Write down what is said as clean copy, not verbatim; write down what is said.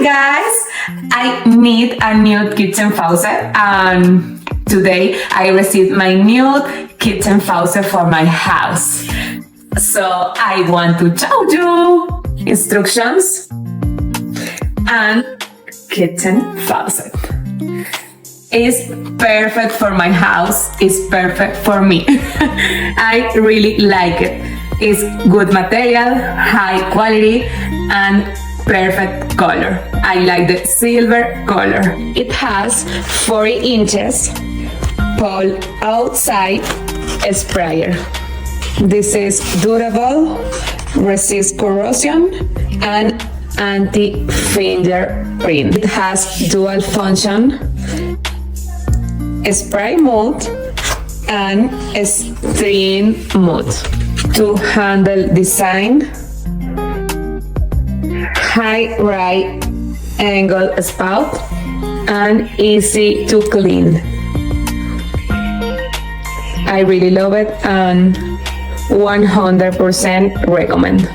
guys! I need a new kitchen faucet and today I received my new kitchen faucet for my house. So I want to show you instructions and kitchen faucet. It's perfect for my house, it's perfect for me. I really like it. It's good material, high quality, and perfect color. I like the silver color. It has 40 inches pull outside sprayer. This is durable, resists corrosion, and anti-fingerprint. It has dual function, spray mode and steam mode. To handle design, high right angle spout, and easy to clean. I really love it and 100% recommend.